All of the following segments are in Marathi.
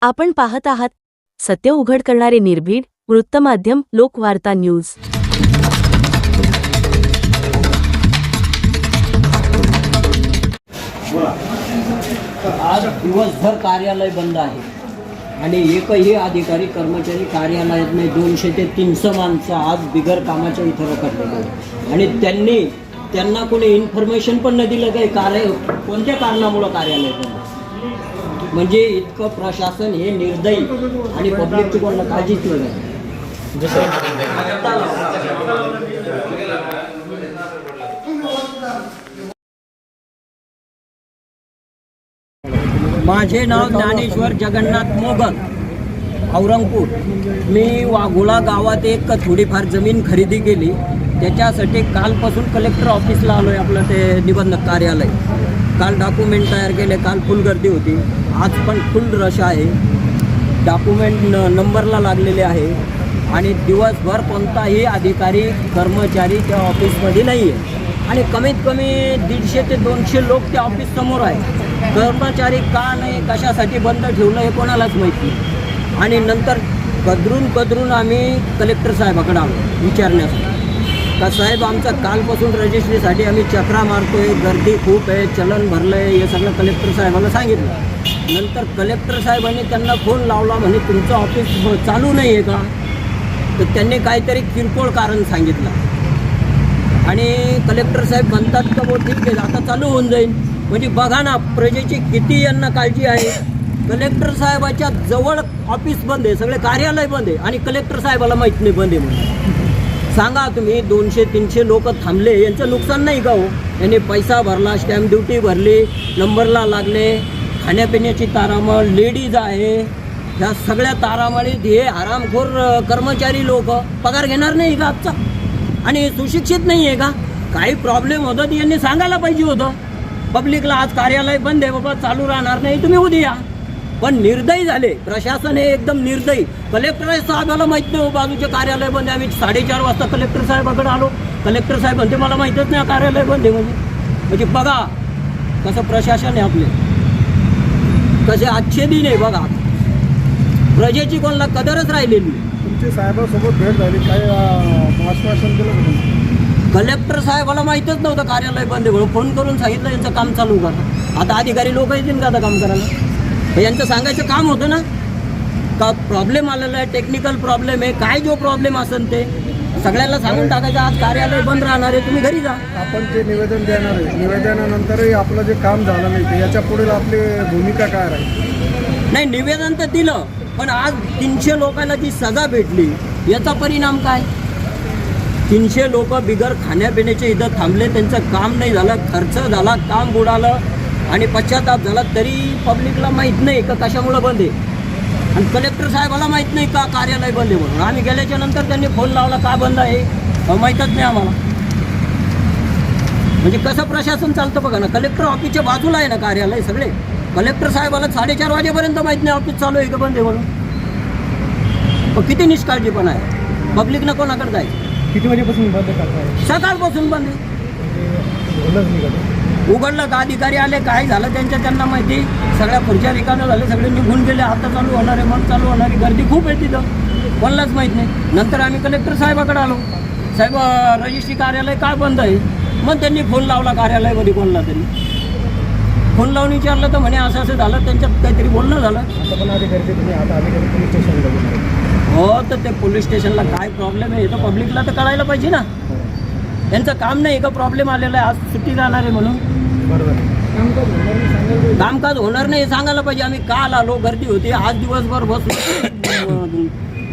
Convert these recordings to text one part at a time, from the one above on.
आपण पाहत आहात सत्य उघड करणारे निर्भीड वृत्तमाध्यम लोकवार्ता न्यूज। आज दिवसभर कार्यालय बंद आहे आणि एकही अधिकारी कर्मचारी कार्यालयात नाही। 200 ते 300 माणसं आज बिगर कामाच्या इथं रखडलेले आणि त्यांना कोणी इन्फॉर्मेशन पण नाही दिलं काही कार्य कोणत्या कारणामुळे कार्यालय बंद। म्हणजे इतकं प्रशासन हे निर्दयी आणि पब्लिकची कोणाला काळजीच नाही। माझे नाव ज्ञानेश्वर जगन्नाथ मोगल, औरंगपूर। मी वाघोळा गावात एक थोडीफार जमीन खरेदी केली, त्याच्यासाठी कालपासून कलेक्टर ऑफिसला आलो आहे, आपलं ते निबंधक कार्यालय। काल डॉक्युमेंट तयार केले, काल फुल गर्दी होती, आज पण फुल रश आहे। डॉक्युमेंट नंबरला लागलेले आहे आणि दिवसभर कोणताही अधिकारी कर्मचारी त्या ऑफिसमध्ये नाही आहे आणि कमीत कमी 150 ते 200 लोक त्या ऑफिस समोर आहे। कर्मचारी का नाही, कशासाठी बंद ठेवलं हे कोणालाच माहिती नाही। आणि नंतर कदरून आम्ही कलेक्टर साहेबाकडे आलो विचारण्यासाठी का साहेब आमचं कालपासून रजिस्ट्रीसाठी आम्ही चक्रा मारतोय, गर्दी खूप आहे, चलन भरलं आहे, हे सगळं कलेक्टर साहेबांना सांगितलं। नंतर कलेक्टर साहेबांनी त्यांना फोन लावला, म्हणे तुमचं ऑफिस चालू नाही आहे का? तर त्यांनी काहीतरी किरकोळ कारण सांगितलं आणि कलेक्टर साहेब म्हणतात का हो ठीक आहे आता चालू होऊन जाईल। म्हणजे बघा ना प्रजेची किती यांना काळजी आहे। कलेक्टर साहेबाच्या जवळ ऑफिस बंद आहे, सगळे कार्यालय बंद आहे आणि कलेक्टर साहेबाला माहीत नाही बंद आहे म्हणून। सांगा तुम्ही 200-300 लोक थांबले, यांचं नुकसान नाही का हो? यांनी पैसा भरला, स्टॅम्प ड्युटी भरली, नंबरला लागले, खाण्यापिण्याची तारांबळ, लेडीज आहे, ह्या सगळ्या तारांबळीत हे हरामखोर कर्मचारी लोक पगार घेणार नाही का आजचा? आणि सुशिक्षित नाही आहे का? काही प्रॉब्लेम होतं तर यांनी सांगायला पाहिजे होतं पब्लिकला, आज कार्यालय बंद आहे बाबा, चालू राहणार नाही, तुम्ही उद्या। पण निर्दयी झाले, प्रशासन हे एकदम निर्दयी। कलेक्टर साहेबाला माहीत नाही बाजूचे कार्यालय बंद आहे। आम्ही 4:30 वाजता कलेक्टर साहेबाकडे आलो, कलेक्टर साहेब म्हणते मला माहीतच नाही कार्यालय बंद आहे म्हणजे बघा कसं प्रशासन आहे आपले, कसे अच्छे दिन आहे बघा। प्रजेची कोणाला कदरच राहिलेली। तुमची साहेबांसोबत भेट झाली, काय आश्वासन दिलं? कलेक्टर साहेबाला माहीतच नव्हतं कार्यालय बंद आहे म्हणून, फोन करून सांगितलं यांचं काम चालू करा। आता अधिकारी लोक येतील का आता काम करायला? यांचं सांगायचं काम होतं ना का प्रॉब्लेम आलेला आहे, टेक्निकल प्रॉब्लेम आहे, काय जो प्रॉब्लेम असेल ते सगळ्याला सांगून टाकायचं आज कार्यालय बंद राहणार आहे, तुम्ही घरी जा। आपण जे निवेदन देणार आहे, निवेदनानंतरही आपलं जे काम झालं नाही ते याच्या पुढील आपली भूमिका काय राहील? नाही निवेदन तर दिलं, पण आज 300 लोकांना जी सजा भेटली याचा परिणाम काय? 300 लोक बिगर खाण्यापिण्याचे इथं थांबले, त्यांचं काम नाही झालं, खर्च झाला, काम बुडालं आणि पश्चाताप झाला, तरी पब्लिकला माहीत नाही का कशामुळं बंद आहे। आणि कलेक्टर साहेबाला माहीत नाही का कार्यालय बंद आहे म्हणून। आम्ही गेल्याच्या नंतर त्यांनी फोन लावला का बंद आहे, माहीतच नाही आम्हाला। म्हणजे कसं प्रशासन चालतं बघा ना। कलेक्टर ऑफिसच्या बाजूला आहे ना कार्यालय सगळे, कलेक्टर साहेबाला 4:30 वाजेपर्यंत माहीत नाही ऑफिस चालू आहे का बंद आहे म्हणून। पण किती निष्काळजीपणा आहे, पब्लिकनं कोणाकडे जायचं? किती वाजेपासून बंद करताय? सकाळपासून बंद आहे। उघडलं का अधिकारी आले, काय झालं त्यांना माहिती, सगळ्या खुर्च्या रिकाम्या झाल्या, सगळे निघून गेले, आता चालू होणार आहे, मग चालू होणार आहे, गर्दी खूप आहे तिथं, कोणालाच माहीत नाही। नंतर आम्ही कलेक्टर साहेबाकडे आलो, साहेब रजिस्ट्री कार्यालय काय बंद आहे? मग त्यांनी फोन लावला कार्यालयामध्ये कोणाला तरी, फोन लावून विचारलं तर म्हणे असं झालं, त्यांच्यात काहीतरी बोलणं झालं। हो तर ते पोलीस स्टेशनला काय प्रॉब्लेम आहे हे तर पब्लिकला तर कळायला पाहिजे ना। त्यांचं काम नाही का प्रॉब्लेम आलेला आहे, आज सुट्टी जाणार आहे म्हणून कामकाज होणार नाही हे सांगायला पाहिजे। आम्ही काल आलो, गर्दी होती, आज दिवसभर बसलो,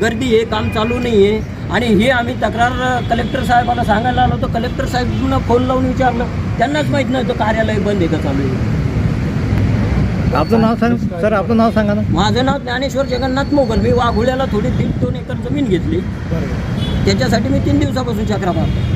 गर्दी आहे, काम चालू नाही आहे। आणि हे आम्ही तक्रार कलेक्टर साहेबाला सांगायला आलो तर कलेक्टर साहेबांना फोन लावून विचारलं, त्यांनाच माहीत नाही तो कार्यालय बंद आहे का चालू आहे। आपलं नाव सांग सर, आपलं नाव सांगा ना। माझं नाव ज्ञानेश्वर जगन्नाथ मोगल। मी वाघोळ्याला थोडी 1.5-2 एकर जमीन घेतली, त्याच्यासाठी मी 3 दिवसापासून चक्रा मारतो।